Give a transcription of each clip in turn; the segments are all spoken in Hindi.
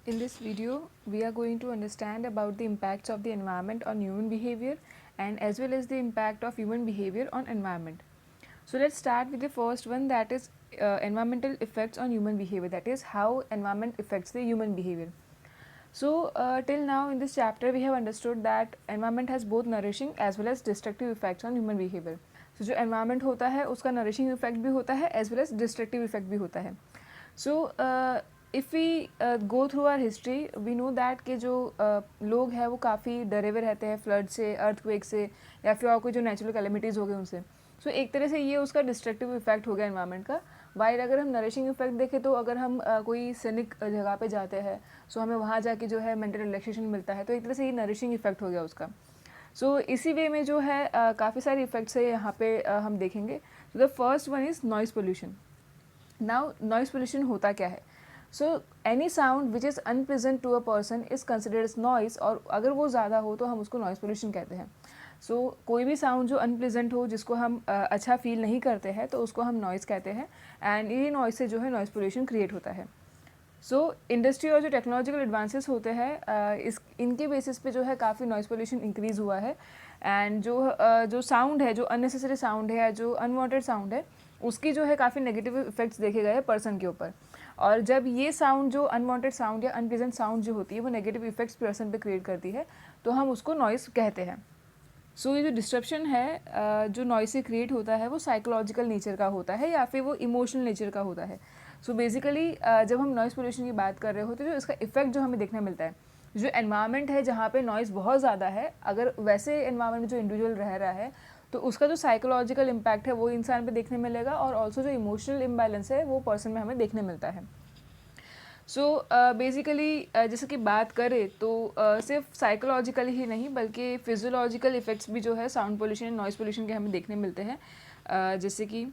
In this video, we are going to understand about the impacts of the environment on human behavior and as well as the impact of human behavior on environment. So let's start with the first one, that is environmental effects on human behavior, that is how environment affects the human behavior. So till now in this chapter we have understood that environment has both nourishing as well as destructive effects on human behavior. So जो environment होता है उसका nourishing effect भी होता है as well as destructive effect भी होता है. So if we go through our history we know that कि जो लोग हैं वो काफ़ी डरे हुए रहते हैं फ्लड से, अर्थक्वेक से या फिर और कोई जो नेचुरल कैलेमिटीज़ हो गए उनसे. सो एक तरह से ये उसका डिस्ट्रक्टिव इफेक्ट हो गया एनवायरनमेंट का. वाइल अगर हम नरिशिंग इफेक्ट देखें तो अगर हम कोई सैनिक जगह पे जाते हैं सो हमें वहाँ जाके जो है मेंटल रिलैक्सेशन मिलता है, तो एक तरह से ये नरिशिंग इफेक्ट हो गया उसका. सो इसी वे में जो है काफ़ी सारे इफेक्ट्स है यहाँ पे हम देखेंगे. तो the first one is noise pollution. Now noise pollution होता क्या है? So any sound which is unpleasant to a person is considered as noise, और अगर वो ज़्यादा हो तो हम उसको नॉइज़ पोल्यूशन कहते हैं. सो कोई भी साउंड जो अनप्लेजेंट हो, जिसको हम अच्छा फील नहीं करते हैं, तो उसको हम नॉइज़ कहते हैं. एंड ये नॉइज़ से जो है नॉइज़ पोल्यूशन क्रिएट होता है. सो इंडस्ट्री और जो टेक्नोलॉजिकल एडवांसेस होते हैं इस इनके बेसिस पे जो है काफ़ी नॉइज़ पोल्यूशन इंक्रीज़ हुआ है. एंड जो साउंड है, जो अननेसेसरी साउंड है या जो अनवांटेड साउंड है, उसकी जो है काफ़ी नेगेटिव इफेक्ट्स देखे गए हैं पर्सन के ऊपर. और जब ये साउंड, जो अनवांटेड साउंड या अनप्लेजेंट साउंड जो होती है, वो नेगेटिव इफेक्ट्स पर्सन पे क्रिएट करती है, तो हम उसको नॉइज़ कहते हैं. सो ये जो डिस्ट्रप्शन है जो नॉइस से क्रिएट होता है वो साइकोलॉजिकल नेचर का होता है या फिर वो इमोशनल नेचर का होता है. सो बेसिकली जब हम नॉइस पोल्यूशन की बात कर रहे होते हैं तो इसका इफेक्ट जो हमें देखने मिलता है, जो एनवायरनमेंट है जहाँ पे नॉइस बहुत ज़्यादा है, अगर वैसे एनवायरनमेंट में जो इंडिविजुअल रह रहा है तो उसका जो साइकोलॉजिकल इम्पैक्ट है वो इंसान पे देखने मिलेगा, और ऑल्सो जो इमोशनल इम्बैलेंस है वो पर्सन में हमें देखने मिलता है. सो बेसिकली जैसे कि बात करें तो सिर्फ साइकोलॉजिकल ही नहीं बल्कि फिजियोलॉजिकल इफ़ेक्ट्स भी जो है sound pollution and noise pollution के हमें देखने मिलते हैं. जैसे कि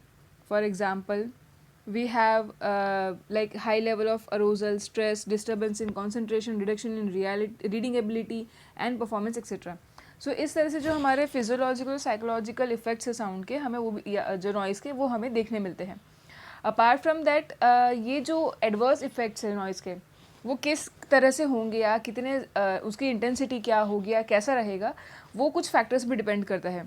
for example we have like high level of arousal, stress, disturbance in concentration, reduction in reading ability and performance etcetera. So इस तरह से जो हमारे फिजियोलॉजिकल साइकोलॉजिकल इफ़ेक्ट्स हैं साउंड के, हमें वो जो नॉइज़ के वो हमें देखने मिलते हैं. अपार्ट फ्रॉम दैट ये जो एडवर्स इफ़ेक्ट्स हैं नॉइज़ के, वो किस तरह से होंगे या कितने उसकी इंटेंसिटी क्या होगी या कैसा रहेगा, वो कुछ फैक्टर्स भी डिपेंड करता है.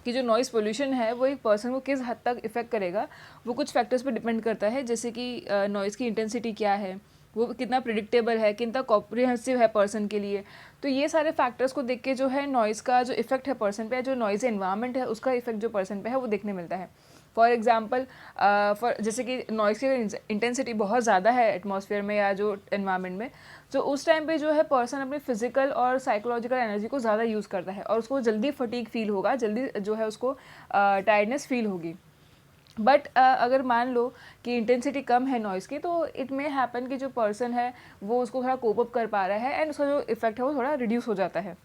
कि जो नॉइज़ पोल्यूशन है वो एक पर्सन को किस हद तक इफ़ेक्ट करेगा, वो कुछ फैक्टर्स पे डिपेंड करता है. जैसे कि नॉइज़ की इंटेंसिटी क्या है, वो कितना प्रिडिक्टेबल है, कितना कॉम्प्रिहेंसिव है पर्सन के लिए. तो ये सारे फैक्टर्स को देख के जो है नॉइज़ का जो इफेक्ट है पर्सन पे, जो नॉइज़ एनवायरनमेंट है उसका इफेक्ट जो पर्सन पे है वो देखने मिलता है. फॉर एग्जाम्पल जैसे कि नॉइज़ की इंटेंसिटी बहुत ज़्यादा है एटमॉस्फेयर में या जो एनवायरनमेंट में, तो उस टाइम पे जो है पर्सन अपनी फिजिकल और साइकोलॉजिकल एनर्जी को ज़्यादा यूज़ करता है और उसको जल्दी फटीग फील होगा, जल्दी जो है उसको टायर्डनेस फील होगी. बट अगर मान लो कि इंटेंसिटी कम है नॉइज़ की, तो इट मे हैपन कि जो पर्सन है वो उसको थोड़ा कोप अप कर पा रहा है एंड उसका जो इफेक्ट है वो थोड़ा रिड्यूस हो जाता है.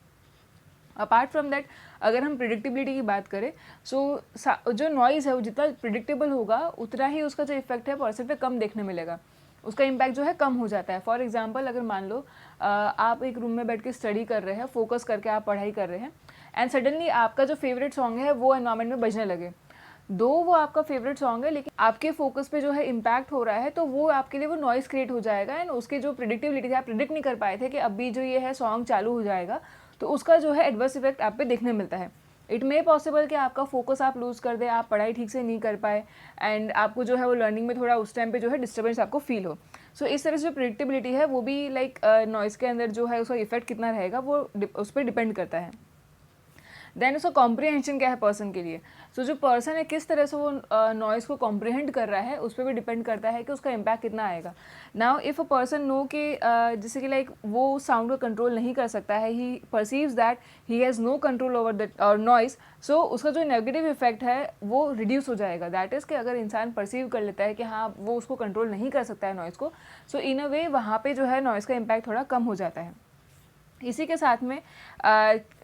अपार्ट फ्रॉम दैट अगर हम प्रिडिक्टेबिलिटी की बात करें, सो जो नॉइज़ है वो जितना प्रिडिक्टेबल होगा उतना ही उसका जो इफेक्ट है पर्सन पे कम देखने मिलेगा, उसका इम्पैक्ट जो है कम हो जाता है. फॉर एग्जांपल अगर मान लो आप एक रूम में बैठ के स्टडी कर रहे हैं, फोकस करके आप पढ़ाई कर रहे हैं, एंड सडनली आपका जो फेवरेट सॉन्ग है वो एनवायरनमेंट में बजने लगे. दो वो आपका फेवरेट सॉन्ग है लेकिन आपके फोकस पे जो है इम्पैक्ट हो रहा है, तो वो आपके लिए वो नॉइज़ क्रिएट हो जाएगा. एंड उसके जो प्रिडिक्टिबिलिटी थी, आप प्रिडिक्ट नहीं कर पाए थे कि अभी जो ये है सॉन्ग चालू हो जाएगा, तो उसका जो है एडवर्स इफेक्ट आप पे देखने मिलता है. इट मे पॉसिबल कि आपका फोकस आप लूज़ कर दे, आप पढ़ाई ठीक से नहीं कर पाए एंड आपको जो है वो लर्निंग में थोड़ा उस टाइम पे जो है डिस्टर्बेंस आपको फील हो. सो इस तरह से जो प्रिडिक्टेबिलिटी है वो भी लाइक नॉइज़ के अंदर जो है उसका इफेक्ट कितना रहेगा वो उस पर डिपेंड करता है. देन उसका कॉम्प्रिहेंशन क्या है पर्सन के लिए. सो जो पर्सन है किस तरह से वो नॉइज़ को कॉम्प्रिहेंड कर रहा है उस पर भी डिपेंड करता है कि उसका इम्पैक्ट कितना आएगा. Now if a person know कि जैसे कि लाइक वो साउंड को कंट्रोल नहीं कर सकता है, he perceives that he has no control over that or noise, so उसका जो नेगेटिव इफेक्ट है वो रिड्यूस हो जाएगा. दैट इज़ कि अगर इंसान परसीव कर लेता है कि हाँ वो उसको कंट्रोल नहीं कर सकता है नॉइज़ को, सो इन अ वे वहाँ पे जो है नॉइज़ का इम्पैक्ट थोड़ा कम हो जाता है. इसी के साथ में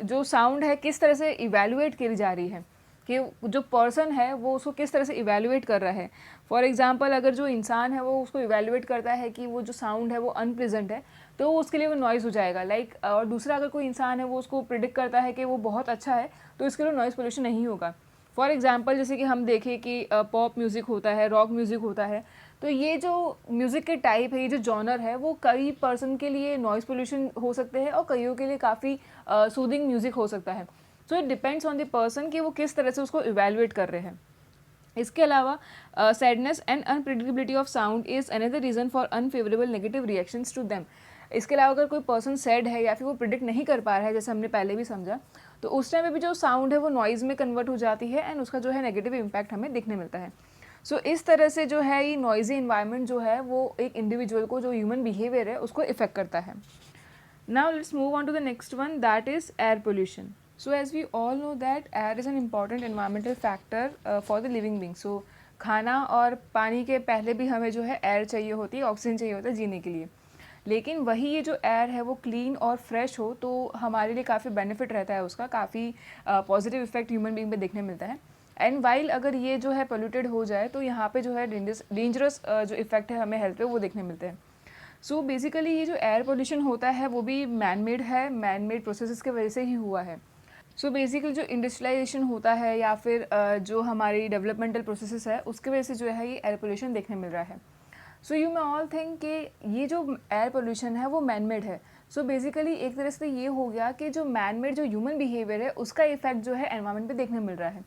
जो साउंड है किस तरह से इवैल्यूएट की जा रही है, कि जो पर्सन है वो उसको किस तरह से इवैल्यूएट कर रहा है. फॉर एग्जांपल अगर जो इंसान है वो उसको इवैल्यूएट करता है कि वो जो साउंड है वो अनप्लेजेंट है, तो उसके लिए वो नॉइज़ हो जाएगा. लाइक और दूसरा अगर कोई इंसान है वो उसको प्रिडिक्ट करता है कि वो बहुत अच्छा है, तो इसके लिए नॉइज़ पोल्यूशन नहीं होगा. फॉर एग्जांपल जैसे कि हम देखें कि पॉप म्यूज़िक होता है, रॉक म्यूज़िक होता है, तो ये जो म्यूज़िक के टाइप है, ये जो जॉनर है, वो कई पर्सन के लिए नॉइज़ पोल्यूशन हो सकते हैं और कईयों के लिए काफ़ी सूदिंग म्यूज़िक हो सकता है। So it depends on the person कि वो किस तरह से उसको इवैल्यूएट कर रहे हैं। इसके अलावा sadness and unpredictability of sound is another reason for unfavourable negative reactions to them. इसके अलावा अगर कोई पर्सन सैड है या फिर वो प्रिडिक्ट नहीं कर पा रहा है, जैसे हमने पहले भी समझा, तो उस टाइम पे भी जो साउंड है वो नॉइज़ में कन्वर्ट हो जाती है एंड उसका जो है नेगेटिव इम्पैक्ट हमें दिखने मिलता है। सो इस तरह से जो है ये नॉइज़ी इन्वायरमेंट जो है वो एक इंडिविजुअल को, जो ह्यूमन बिहेवियर है, उसको इफेक्ट करता है। Now let's move on to the next one, that is air pollution. So as we all know that air is an important environmental factor for the living being. So खाना और पानी के पहले भी हमें जो है एयर चाहिए होती है, ऑक्सीजन चाहिए होता है जीने के लिए। लेकिन वही ये जो एयर है वो क्लीन और फ्रेश हो तो हमारे लिए काफ़ी बेनिफिट रहता है, उसका काफ़ी पॉजिटिव इफेक्ट ह्यूमन बीइंग पे देखने मिलता है। एंड वाइल अगर ये जो है पोल्यूटेड हो जाए तो यहाँ पे जो है डेंजरस जो इफेक्ट है हमें हेल्थ पे वो देखने मिलते हैं। सो बेसिकली ये जो एयर पोल्यूशन होता है वो भी मैन मेड है, मैन मेड प्रोसेसेस की वजह से ही हुआ है। सो बेसिकली जो इंडस्ट्रियलाइजेशन होता है या फिर जो हमारी डेवलपमेंटल प्रोसेसेस है उसकी वजह से जो है ये एयर पोल्यूशन देखने मिल रहा है। So you may all think कि ये जो एयर पोल्यूशन है वो मैन मेड है। सो बेसिकली एक तरह से ये हो गया कि जो मैन मेड जो ह्यूमन बिहेवियर है उसका इफेक्ट जो है एनवायरनमेंट पे देखने मिल रहा है।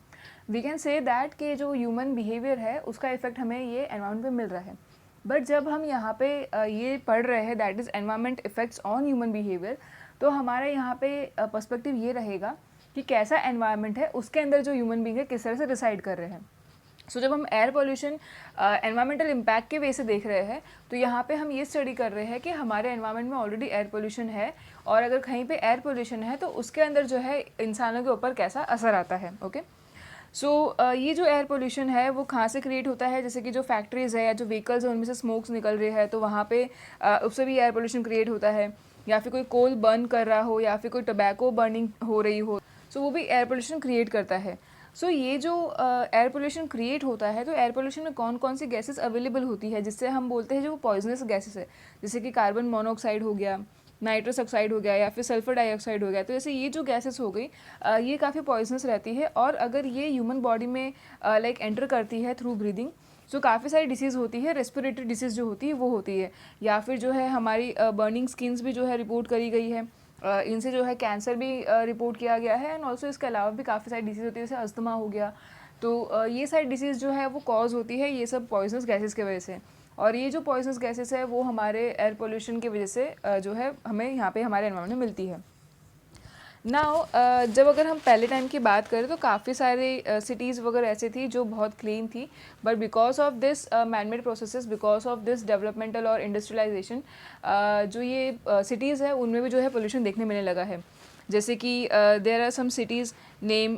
वी कैन से दैट कि जो ह्यूमन बिहेवियर है उसका इफेक्ट हमें ये एनवायरनमेंट पे मिल रहा है। बट जब हम यहाँ पे ये पढ़ रहे हैं that is environment effects on human behaviour, तो हमारे यहाँ पे पर्सपेक्टिव ये रहेगा कि कैसा एनवायरनमेंट है उसके अंदर जो ह्यूमन बींग है किस तरह से डिसाइड कर रहे हैं। सो जब हम एयर पोल्यूशन एनवायरमेंटल इम्पैक्ट के वे से देख रहे हैं तो यहाँ पे हम ये स्टडी कर रहे हैं कि हमारे एनवायरनमेंट में ऑलरेडी एयर पोल्यूशन है और अगर कहीं पे एयर पोल्यूशन है तो उसके अंदर जो है इंसानों के ऊपर कैसा असर आता है। ओके सो ये जो एयर पोल्यूशन है वो कहाँ से क्रिएट होता है, जैसे कि जो फैक्ट्रीज़ है या जो व्हीकल्स हैं उनमें से स्मोक्स निकल रही है तो वहाँ पे उससे भी एयर पोल्यूशन क्रिएट होता है, या फिर कोई कोल बर्न कर रहा हो या फिर कोई टोबैको बर्निंग हो रही हो, सो वो भी एयर पोल्यूशन क्रिएट करता है। सो ये जो एयर पोल्यूशन क्रिएट होता है तो एयर पोल्यूशन में कौन कौन सी गैसेस अवेलेबल होती है जिससे हम बोलते हैं जो पॉइजनस गैसेस है, जैसे कि कार्बन मोनोऑक्साइड हो गया, नाइट्रस ऑक्साइड हो गया या फिर सल्फर डाइऑक्साइड हो गया। तो जैसे ये जो गैसेस हो गई ये काफ़ी पॉइजनस रहती है और अगर ये ह्यूमन बॉडी में लाइक एंटर करती है थ्रू ब्रीदिंग तो काफ़ी सारी डिसीज़ होती है, रेस्पिरेटरी डिसीज़ जो होती है वो होती है, या फिर जो है हमारी बर्निंग स्किन्स भी जो है रिपोर्ट करी गई है। इनसे जो है कैंसर भी रिपोर्ट किया गया है एंड ऑल्सो इसके अलावा भी काफ़ी सारी डिसीज़ होती है, जैसे अस्थमा हो गया। तो ये सारी डिसीज़ जो है वो कॉज होती है ये सब पॉइजनस गैसेस की वजह से, और ये जो पॉइजनस गैसेस है वो हमारे एयर पोल्यूशन की वजह से जो है हमें यहाँ पे हमारे एनवायरनमेंट में मिलती है। नाउ जब अगर हम पहले टाइम की बात करें तो काफ़ी सारे सिटीज़ वगैरह ऐसे थी जो बहुत क्लीन थी, but because of this man made processes, because of this developmental और इंडस्ट्रियलाइजेशन जो ये सिटीज़ है उनमें भी जो है पोल्यूशन देखने मिलने लगा है। जैसे कि there are some cities name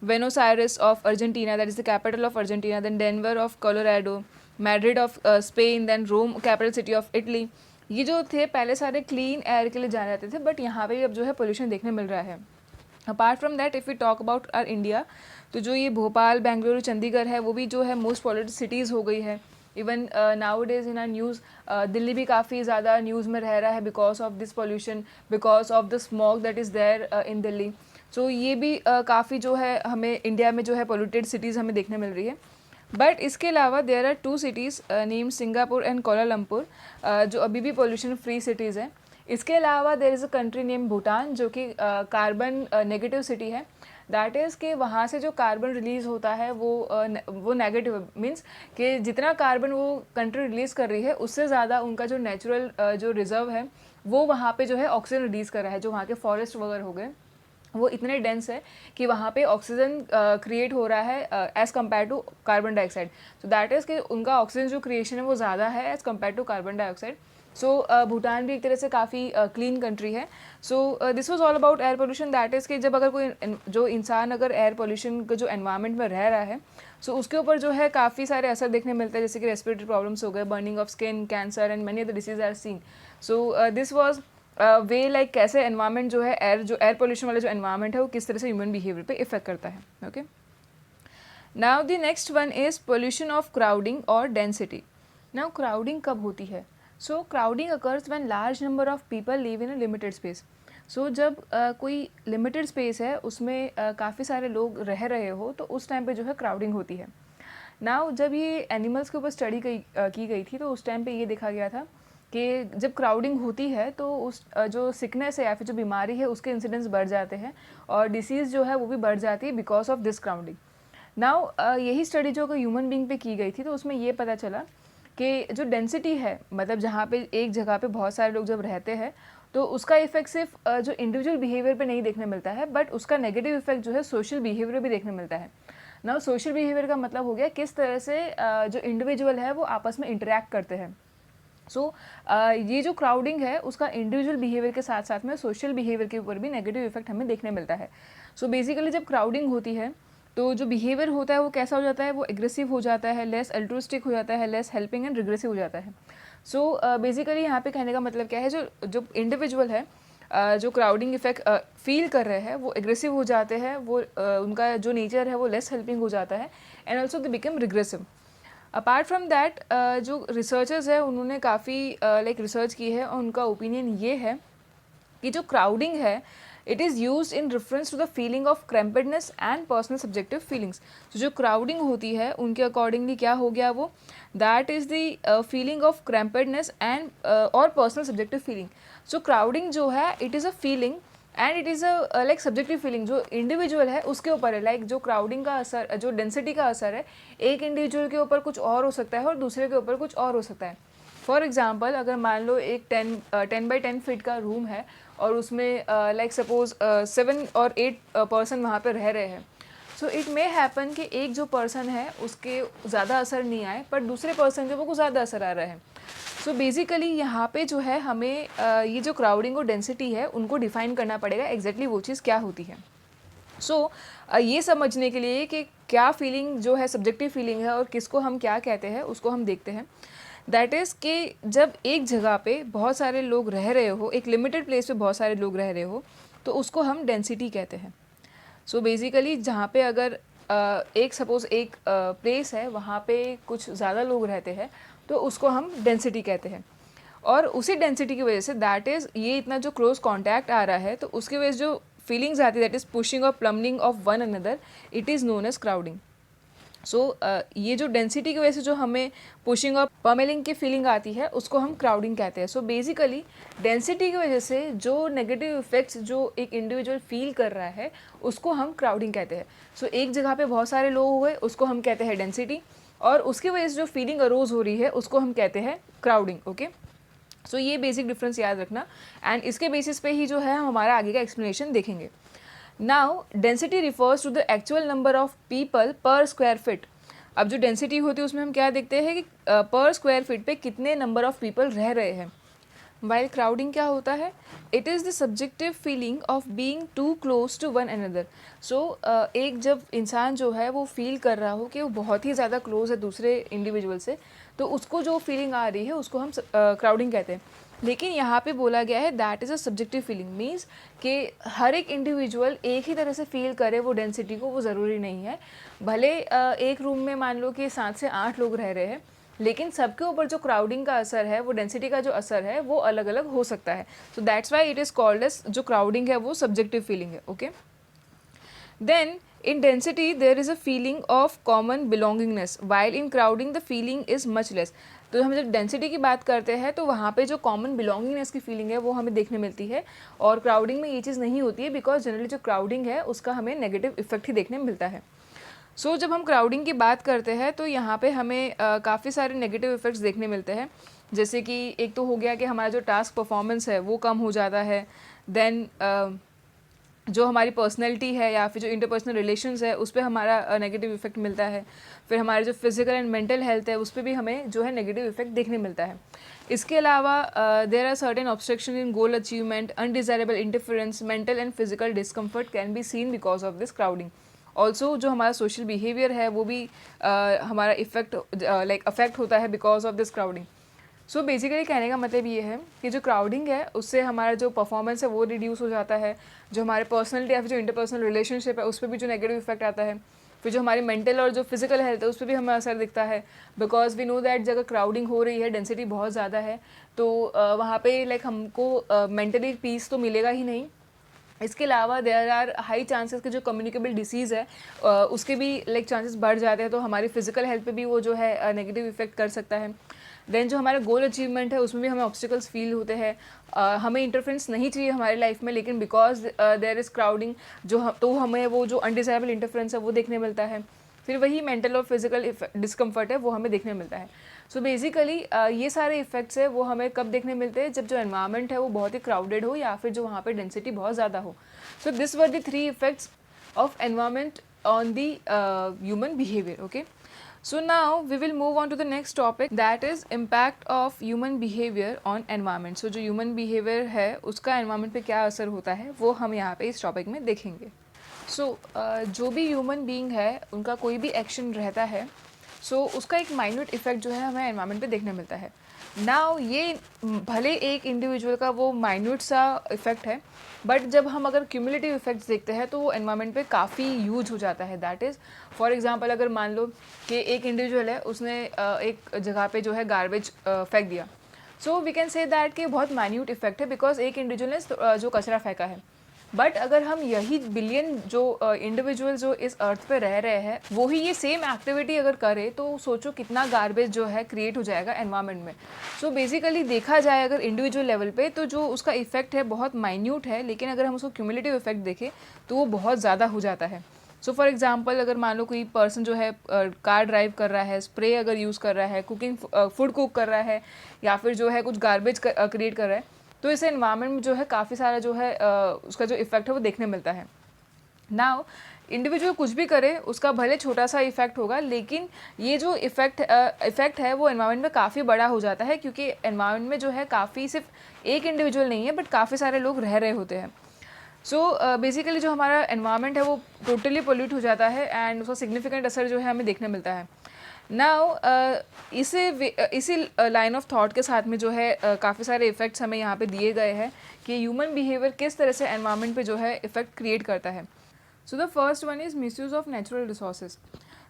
Buenos of Argentina, that is the capital of Argentina, then Denver of Colorado, Madrid of Spain, then Rome capital city of Italy. ये जो थे पहले सारे क्लीन एयर के लिए जाने जाते थे, बट यहाँ पे अब जो है पोल्यूशन देखने मिल रहा है। Apart from that if you talk about R India, तो जो ये भोपाल, बेंगलुरु, चंडीगढ़ है वो भी जो है मोस्ट पॉल्यूटेड सिटीज़ हो गई है। Even nowadays in our news Delhi भी काफ़ी ज़्यादा न्यूज़ में रह रहा है because of this pollution, because of the smog that is there in Delhi. So ये भी काफ़ी जो है हमें इंडिया में जो है पोल्यूटेड सिटीज़ हमें देखने मिल रही है। बट इसके अलावा there are 2 cities name Singapore and Kuala Lumpur जो अभी भी पोल्यूशन फ्री सिटीज़ हैं। इसके अलावा there is a country name Bhutan जो कि कार्बन नेगेटिव सिटी है। दैट इज़ कि वहाँ से जो कार्बन रिलीज़ होता है वो नेगेटिव मीन्स कि जितना कार्बन वो कंट्री रिलीज़ कर रही है उससे ज़्यादा उनका जो नेचुरल जो रिजर्व है वो वहाँ पे जो है ऑक्सीजन रिलीज़ कर रहा है। जो वहाँ के फॉरेस्ट वगैरह हो गए वो इतने डेंस है कि वहाँ पे ऑक्सीजन क्रिएट हो रहा है as compare to carbon dioxide. So that is कि उनका ऑक्सीजन जो क्रिएशन है वो ज़्यादा है as compare to carbon dioxide. So Bhutan भी एक तरह से काफ़ी क्लीन कंट्री है। So this was all about air pollution. That is कि जब अगर कोई जो इंसान अगर एयर पोल्यूशन का जो एनवायरनमेंट में रह रहा है सो उसके ऊपर जो है काफ़ी सारे असर देखने मिलते हैं, जैसे कि रेस्पिरेटरी प्रॉब्लम्स हो गए, burning of skin, cancer and many other disease are seen. So this was way like कैसे एनवायरनमेंट जो है एयर पोल्यूशन वाला जो एनवायरनमेंट है वो किस तरह से ह्यूमन बिहेवियर पे इफेक्ट करता है। Okay, now the next one is pollution of crowding और डेंसिटी। नाउ क्राउडिंग कब होती है? So crowding occurs when large number of people live in a limited space. So जब कोई लिमिटेड स्पेस है उसमें काफ़ी सारे लोग रह रहे हो तो उस टाइम पे जो है क्राउडिंग होती है। नाउ जब ये एनिमल्स के ऊपर स्टडी की गई थी तो उस टाइम पे ये देखा गया था कि जब क्राउडिंग होती है तो उस जो सिकनेस है या फिर जो बीमारी है उसके इंसिडेंस बढ़ जाते हैं और डिसीज़ जो है वो भी बढ़ जाती है because of this crowding. Now यही स्टडी जो ह्यूमन बींग पे की गई थी तो उसमें ये पता चला कि जो डेंसिटी है, मतलब जहाँ पे एक जगह पे बहुत सारे लोग जब रहते हैं तो उसका इफेक्ट सिर्फ जो इंडिविजुअल बिहेवियर पे नहीं देखने मिलता है, बट उसका नेगेटिव इफेक्ट जो है सोशल बिहेवियर भी देखने मिलता है। ना सोशल बिहेवियर का मतलब हो गया किस तरह से जो इंडिविजुअल है वो आपस में इंटरेक्ट करते हैं। सो ये जो क्राउडिंग है उसका इंडिविजुअल बिहेवियर के साथ साथ में सोशल बिहेवियर के ऊपर भी नेगेटिव इफेक्ट हमें देखने मिलता है। सो बेसिकली जब क्राउडिंग होती है तो जो बिहेवियर होता है वो कैसा हो जाता है, वो एग्रेसिव हो जाता है, लेस अल्ट्रुइस्टिक हो जाता है, लेस हेल्पिंग एंड रिग्रेसिव हो जाता है। सो बेसिकली यहाँ पे कहने का मतलब क्या है, जो जो इंडिविजुअल है जो क्राउडिंग इफेक्ट फील कर रहे हैं वो एग्रेसिव हो जाते हैं, वो उनका जो नेचर है वो लेस हेल्पिंग हो जाता है and also they become regressive. Apart from that जो रिसर्चर्स है उन्होंने काफ़ी लाइक रिसर्च की है और उनका ओपिनियन ये है कि जो क्राउडिंग है it is use in reference to the feeling of crampedness and personal subjective feelings. तो जो क्राउडिंग होती है उनके अकॉर्डिंगली क्या हो गया, वो that is the feeling of crampedness and और personal subjective feeling. So crowding जो है it is a feeling and it is a like subjective feeling जो इंडिविजुअल है उसके ऊपर है। लाइक जो क्राउडिंग का असर, जो डेंसिटी का असर है, एक इंडिविजुअल के ऊपर कुछ और हो सकता है और दूसरे के ऊपर कुछ और हो सकता है। फॉर एग्जाम्पल अगर मान लो एक 10 by 10 फीट का रूम है और उसमें लाइक सपोज 7 और 8 पर्सन वहाँ पे रह रहे हैं, सो इट मे हैपन कि एक जो पर्सन है उसके ज़्यादा असर नहीं आए पर दूसरे पर्सन के वो कुछ ज़्यादा असर आ रहा है। सो बेसिकली यहाँ पे जो है हमें ये जो क्राउडिंग और डेंसिटी है उनको डिफाइन करना पड़ेगा एग्जैक्टली वो चीज़ क्या होती है। सो ये समझने के लिए कि क्या फीलिंग जो है सब्जेक्टिव फीलिंग है और किसको हम क्या कहते हैं उसको हम देखते हैं। दैट इज़ कि जब एक जगह पे बहुत सारे लोग रह रहे हो, एक लिमिटेड प्लेस पे बहुत सारे लोग रह रहे हो, तो उसको हम डेंसिटी कहते हैं। सो बेसिकली जहाँ पे अगर एक सपोज़ एक प्लेस है वहाँ पे कुछ ज़्यादा लोग रहते हैं तो उसको हम डेंसिटी कहते हैं। और उसी डेंसिटी की वजह से दैट इज़ ये इतना जो क्लोज कॉन्टैक्ट आ रहा है तो उसकी वजह से जो फीलिंग्स आती है दैट इज़ पुशिंग और plumbing of one another, it is known as crowding. So ये जो डेंसिटी की वजह से जो हमें पुशिंग और पमेलिंग की फीलिंग आती है उसको हम क्राउडिंग कहते हैं। सो बेसिकली डेंसिटी की वजह से जो नेगेटिव इफेक्ट्स जो एक इंडिविजुअल फील कर रहा है उसको हम क्राउडिंग कहते हैं। सो एक जगह पे बहुत सारे लोग हुए उसको हम कहते हैं डेंसिटी, और उसकी वजह से जो फीलिंग अरोज हो रही है उसको हम कहते हैं क्राउडिंग। ओके, सो ये बेसिक डिफरेंस याद रखना एंड इसके बेसिस पे ही जो है हम हमारा आगे का एक्सप्लेनेशन देखेंगे। Now density refers to the actual number of people per square feet. अब जो डेंसिटी होती है उसमें हम क्या देखते हैं कि पर स्क्वायर फीट पे कितने नंबर ऑफ पीपल रह रहे हैं। वाइल क्राउडिंग क्या होता है, it is the subjective feeling of being too close to one another. So एक जब इंसान जो है वो फील कर रहा हो कि वो बहुत ही ज़्यादा क्लोज है दूसरे इंडिविजुअल से, तो उसको जो फीलिंग आ रही है उसको हम क्राउडिंग कहते हैं। लेकिन यहाँ पे बोला गया है that is a subjective feeling, means कि हर एक इंडिविजुअल एक ही तरह से फील करे वो डेंसिटी को, वो ज़रूरी नहीं है। भले एक रूम में मान लो कि 7 से 8 लोग रह रहे हैं, लेकिन सबके ऊपर जो क्राउडिंग का असर है, वो डेंसिटी का जो असर है वो अलग अलग हो सकता है। So that's why it is called as, जो क्राउडिंग है वो सब्जेक्टिव फीलिंग है। Okay, then in density there is a feeling of common belongingness while in crowding the feeling is much less। तो हम जब डेंसिटी की बात करते हैं तो वहाँ पे जो कॉमन बिलोंगिंगनेस की फीलिंग है वो हमें देखने मिलती है, और क्राउडिंग में ये चीज़ नहीं होती है बिकॉज जनरली जो क्राउडिंग है उसका हमें नेगेटिव इफेक्ट ही देखने मिलता है। सो जब हम क्राउडिंग की बात करते हैं तो यहाँ पे हमें काफ़ी सारे नेगेटिव इफेक्ट्स देखने मिलते हैं। जैसे कि एक तो हो गया कि हमारा जो टास्क परफॉर्मेंस है वो कम हो जाता है। देन जो हमारी पर्सनैलिटी है या फिर जो इंटरपर्सनल रिलेशंस है उस पर हमारा नेगेटिव इफेक्ट मिलता है। फिर हमारे जो फिजिकल एंड मेंटल हेल्थ है उस पर भी हमें जो है नेगेटिव इफेक्ट देखने मिलता है। इसके अलावा there are certain obstruction in goal achievement, undesirable interference, mental and physical discomfort can be seen because of this crowding. Also जो हमारा सोशल बिहेवियर है वो भी हमारा इफेक्ट लाइक अफेक्ट होता है because of this crowding. So basically कहने का मतलब ये है कि जो क्राउडिंग है उससे हमारा जो परफॉर्मेंस है वो रिड्यूस हो जाता है, जो हमारे पर्सनलिटी या फिर जो इंटरपर्सनल रिलेशनशिप है उस पर भी जो नेगेटिव इफेक्ट आता है, फिर जो हमारी मेंटल और जो फिजिकल हेल्थ है उस पर भी हमें असर दिखता है। बिकॉज वी नो दैट जगह क्राउडिंग हो रही है, डेंसिटी बहुत ज़्यादा है, तो वहाँ पे लाइक हमको मेंटली पीस तो मिलेगा ही नहीं, इसके अलावा देयर आर हाई चांसेस कि जो कम्युनिकेबल डिसीज़ है उसके भी लाइक चांसेस बढ़ जाते हैं, तो हमारी फिजिकल हेल्थ पे भी वो जो है नेगेटिव इफेक्ट कर सकता है। देन जो हमारा गोल अचीवमेंट है उसमें भी हमें ऑब्स्टिकल्स फील होते हैं। हमें इंटरफ्रेंस नहीं चाहिए हमारी लाइफ में, लेकिन बिकॉज देयर इज़ क्राउडिंग तो हमें वो जो अनडिजायरेबल इंटरफ्रेंस है वो देखने मिलता है। फिर वही मेंटल और फिजिकल डिस्कम्फर्ट है वो हमें देखने मिलता है। सो बेसिकली ये सारे इफेक्ट्स है वो हमें कब देखने मिलते हैं, जब जो एनवायरनमेंट है वो बहुत ही क्राउडेड हो या फिर जो वहाँ पे डेंसिटी बहुत ज़्यादा हो। So this were the 3 effects of environment on the human behavior. Okay, so now we will move on to the next topic, that is impact of human behavior on environment. So जो human behavior है उसका environment पे क्या असर होता है वो हम यहाँ पे इस topic में देखेंगे. So जो भी human being है उनका कोई भी action रहता है, so उसका एक minute effect जो है हमें environment पे देखने मिलता है. नाउ ये भले एक इंडिविजुअल का वो माइन्यूट सा इफेक्ट है, बट जब हम अगर क्यूमुलेटिव इफेक्ट्स देखते हैं तो वो एनवायरनमेंट पे काफ़ी यूज हो जाता है. दैट इज़ फॉर एग्जांपल अगर मान लो कि एक इंडिविजुअल है, उसने एक जगह पे जो है गार्बेज फेंक दिया, so we can say that कि बहुत माइन्यूट इफेक्ट है बिकॉज एक इंडिविजुअल ने जो कचरा फेंका है. बट अगर हम यही बिलियन जो इंडिविजुअल जो इस अर्थ पे रह रहे हैं वो ही ये सेम एक्टिविटी अगर करे तो सोचो कितना गार्बेज जो है क्रिएट हो जाएगा एनवायरनमेंट में. सो बेसिकली देखा जाए अगर इंडिविजुअल लेवल पे तो जो उसका इफेक्ट है बहुत माइन्यूट है, लेकिन अगर हम उसको क्यूमुलेटिव इफेक्ट देखें तो वो बहुत ज़्यादा हो जाता है. सो फॉर एग्जाम्पल अगर मान लो कोई पर्सन जो है कार ड्राइव कर रहा है, स्प्रे अगर यूज़ कर रहा है, कुकिंग फूड कुक कर रहा है, या फिर जो है कुछ गार्बेज क्रिएट कर रहा है, तो इसे एनवायरनमेंट में जो है काफ़ी सारा जो है उसका जो इफेक्ट है वो देखने मिलता है. नाउ इंडिविजुअल कुछ भी करे उसका भले छोटा सा इफेक्ट होगा, लेकिन ये जो इफेक्ट है वो एनवायरनमेंट में काफ़ी बड़ा हो जाता है, क्योंकि एनवायरनमेंट में जो है काफ़ी सिर्फ एक इंडिविजुअल नहीं है बट काफ़ी सारे लोग रह रहे होते हैं. सो बेसिकली जो हमारा एनवायरनमेंट है वो टोटली पोल्यूट हो जाता है एंड उसका सिग्निफिकेंट असर जो है हमें देखने मिलता है. नाउ इसी लाइन ऑफ थॉट के साथ में जो है काफ़ी सारे इफ़ेक्ट्स हमें यहाँ पे दिए गए हैं कि ह्यूमन बिहेवियर किस तरह से एनवायरनमेंट पे जो है इफ़ेक्ट क्रिएट करता है. So the first one is misuse of natural resources.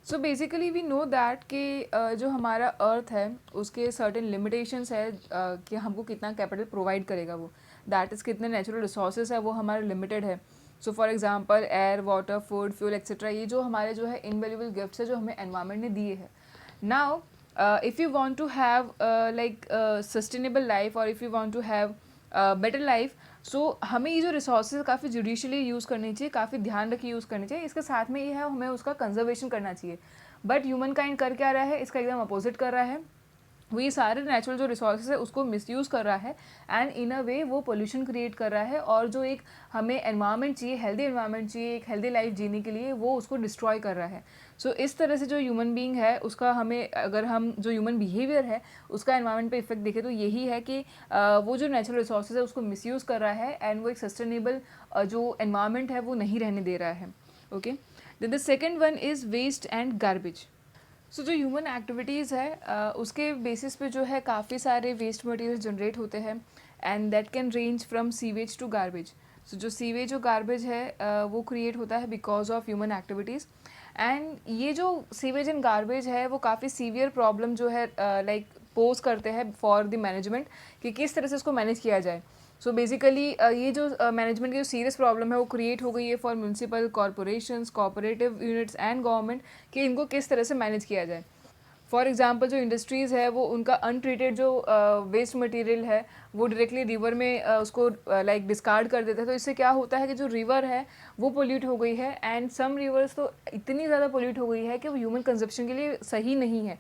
So basically we know that कि जो हमारा अर्थ है उसके सर्टेन लिमिटेशंस है कि हमको कितना कैपिटल प्रोवाइड करेगा वो, दैट इज़ कितने नेचुरल रिसोर्सेज है वो हमारे लिमिटेड है. So for example air, water, food, fuel etcetera, ये जो हमारे जो है इनवैल्यूएबल गिफ्ट्स है जो हमें एनवायरनमेंट ने दिए हैं. Now, if you want to have like sustainable life or if you want to have better life, so हमें ये जो रिसोर्सेज काफ़ी जुडिशली यूज़ करनी चाहिए, काफ़ी ध्यान रखिए यूज़ करनी चाहिए. इसके साथ में ये है हमें उसका कंजर्वेशन करना चाहिए. बट ह्यूमन काइंड कर क्या रहा है, इसका एकदम अपोजिट कर रहा है. वो ये सारे नेचुरल जो रिसोर्सेज है उसको मिसयूज़ कर रहा है एंड इन अ वे वो पोल्यूशन क्रिएट कर रहा है, और जो एक हमें एनवायरनमेंट चाहिए, हेल्दी एनवायरनमेंट चाहिए एक हेल्दी लाइफ जीने के लिए, वो उसको डिस्ट्रॉय कर रहा है. सो इस तरह से जो ह्यूमन बीइंग है उसका हमें, अगर हम जो ह्यूमन बिहेवियर है उसका एनवायरनमेंट पे इफेक्ट देखें तो यही है कि वो जो नेचुरल रिसोर्सेज है उसको मिसयूज़ कर रहा है एंड वो एक सस्टेनेबल जो एनवायरनमेंट है वो नहीं रहने दे रहा है. Okay, the second one is waste and garbage. So जो ह्यूमन एक्टिविटीज़ है उसके बेसिस पे जो है काफ़ी सारे वेस्ट मटेरियल जनरेट होते हैं and that can range from sewage to garbage. So जो सीवेज और गार्बेज है वो क्रिएट होता है because of human activities. And ये जो सीवेज एंड गार्बेज है वो काफ़ी सीवियर प्रॉब्लम जो है लाइक पोज करते हैं फॉर द मैनेजमेंट कि किस तरह से इसको मैनेज किया जाए. सो बेसिकली ये जो मैनेजमेंट की जो सीरियस प्रॉब्लम है वो क्रिएट हो गई है for municipal corporations, cooperative units and government कि इनको किस तरह से मैनेज किया जाए. फॉर एग्जांपल जो इंडस्ट्रीज़ है वो उनका अनट्रीटेड जो वेस्ट मटेरियल है वो डायरेक्टली रिवर में उसको लाइक डिस्कार्ड कर देते हैं. तो इससे क्या होता है कि जो रिवर है वो पोल्यूट हो गई है एंड सम रिवर्स तो इतनी ज़्यादा पोल्यूट हो गई है कि वो ह्यूमन कंजप्शन के लिए सही नहीं है.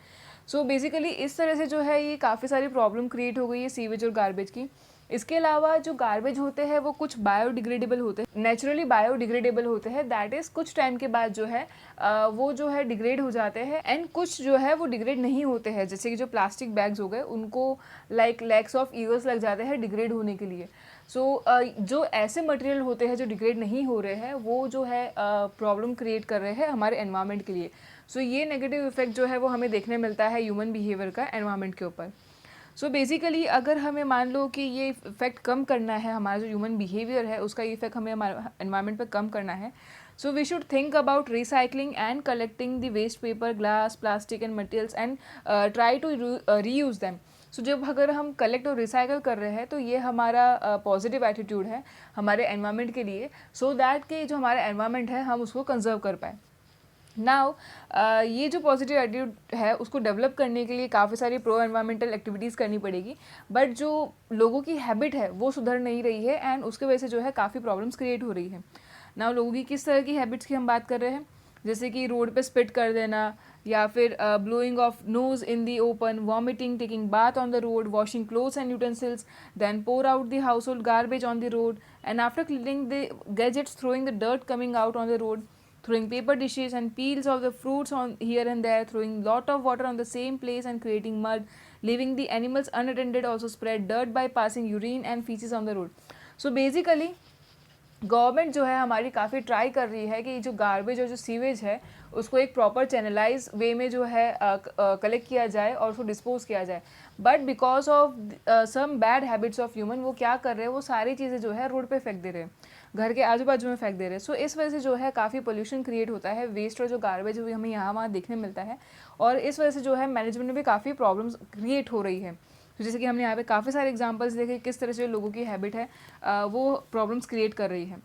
सो बेसिकली इस तरह से जो है ये काफ़ी सारी प्रॉब्लम क्रिएट हो गई है सीवेज और गार्बेज की. इसके अलावा जो गार्बेज होते हैं वो कुछ बायोडिग्रेडेबल होते हैं, नेचुरली बायोडिग्रेडेबल होते हैं. दैट इज़ कुछ टाइम के बाद जो है वो जो है डिग्रेड हो जाते हैं एंड कुछ जो है वो डिग्रेड नहीं होते हैं. जैसे कि जो प्लास्टिक बैग्स हो गए उनको लाइक लैक्स ऑफ ईयर्स लग जाते हैं डिग्रेड होने के लिए. सो जो ऐसे मटेरियल होते हैं जो डिग्रेड नहीं हो रहे हैं वो जो है प्रॉब्लम क्रिएट कर रहे हैं हमारे एनवायरनमेंट के लिए. सो ये नेगेटिव इफेक्ट जो है वो हमें देखने मिलता है ह्यूमन बिहेवियर का एनवायरनमेंट के ऊपर. सो बेसिकली अगर हमें मान लो कि ये इफेक्ट कम करना है, हमारा जो ह्यूमन बिहेवियर है उसका इफेक्ट हमें हमारे एनवायरनमेंट पे कम करना है, so we should think about recycling and collecting the waste paper, glass, plastic and materials and try to reuse them. So जब अगर हम कलेक्ट और रिसाइकल कर रहे हैं तो ये हमारा पॉजिटिव एटीट्यूड है हमारे एनवायरनमेंट के लिए, सो दैट कि जो हमारा एनवायरनमेंट है हम उसको कंजर्व कर पाए। नाउ ये जो पॉजिटिव एटीट्यूड है उसको डेवलप करने के लिए काफ़ी सारी प्रो एनवायरमेंटल एक्टिविटीज़ करनी पड़ेगी, बट जो लोगों की हैबिट है वो सुधर नहीं रही है एंड उसके वजह से जो है काफ़ी प्रॉब्लम्स क्रिएट हो रही है। नाउ लोगों की किस तरह की हैबिट्स की हम बात कर रहे हैं, जैसे कि रोड पे स्पिट कर देना, या फिर blowing of nose in the open, vomiting, taking bath on the road, washing clothes and utensils, then pour out the household garbage on the road, and after cleaning the gadgets throwing the dirt coming out on the road, throwing paper dishes and peels of the fruits on here and there, throwing lot of water on the same place and creating mud, leaving the animals unattended, also spread dirt by passing urine and feces on the road. So basically government जो है हमारी काफ़ी ट्राई कर रही है कि जो गार्बेज और जो सीवेज है उसको एक प्रॉपर चैनलाइज वे में जो है कलेक्ट किया जाए और उसको डिस्पोज किया जाए, but because of some bad habits of human वो क्या कर रहे हैं, वो सारी चीज़ें जो है रोड पे फेंक दे रहे हैं, घर के आजू बाजू में फेंक दे रहे हैं। सो इस वजह से जो है काफ़ी पोल्यूशन क्रिएट होता है, वेस्ट और जो गार्बेज है हमें यहाँ वहाँ देखने मिलता है, और इस वजह से जो है मैनेजमेंट में भी काफ़ी प्रॉब्लम्स क्रिएट हो रही है। तो जैसे कि हमने यहाँ पे काफ़ी सारे एग्जांपल्स देखे किस तरह से लोगों की हैबिट है वो प्रॉब्लम्स क्रिएट कर रही है।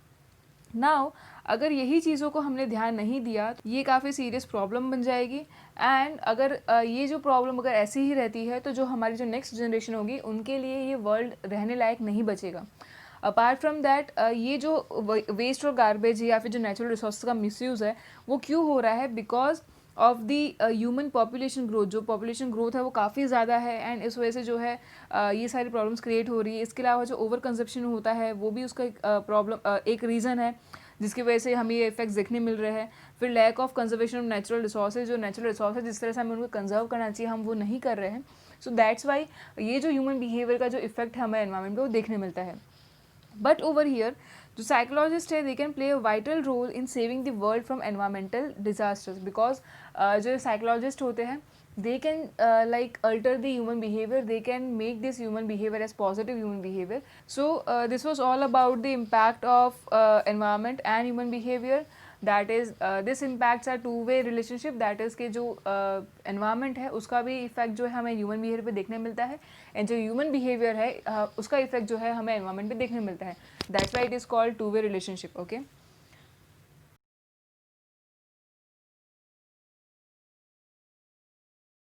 नाउ अगर यही चीज़ों को हमने ध्यान नहीं दिया तो ये काफ़ी सीरियस प्रॉब्लम बन जाएगी, एंड अगर ये जो प्रॉब्लम अगर ऐसी ही रहती है तो जो हमारी जो नेक्स्ट जनरेशन होगी उनके लिए ये वर्ल्ड रहने लायक नहीं बचेगा। अपार्ट फ्रॉम दैट ये जो वेस्ट और गार्बेज या फिर जो नेचुरल रिसोर्स का मिसयूज़ है वो क्यों हो रहा है, because of the human population growth. जो पॉपुलेशन ग्रोथ है वो काफ़ी ज़्यादा है एंड इस वजह से जो है ये सारी प्रॉब्लम्स क्रिएट हो रही है। इसके अलावा जो ओवर कंजप्शन होता है वो भी उसका एक प्रॉब्लम एक रीज़न है जिसकी वजह से हमें ये इफेक्ट्स देखने मिल रहे हैं। फिर lack of conservation of natural resources, जो नेचुरल रिसोर्स है जिस तरह से हमें उनको कंजर्व करना चाहिए हम वो नहीं कर रहे हैं। सो दैट्स वाई ये जो ह्यूमन बिहेवियर का जो इफेक्ट है हमें एनवायरनमेंट पे वो देखने मिलता है। बट ओवर हियर जो साइकोलॉजिस्ट है they can play a vital role in saving the world from environmental disasters, because जो साइकोलॉजिस्ट होते हैं they can like alter the human behavior, they can make this human behavior as positive human behavior. So this was all about the impact of environment and human behavior, that is this impacts are two way relationship, that is कि जो environment है उसका भी इफेक्ट जो है हमें human behavior पे देखने मिलता है, and जो human behavior है उसका इफेक्ट जो है हमें environment पे देखने मिलता है, that's why it is called two way relationship. Okay.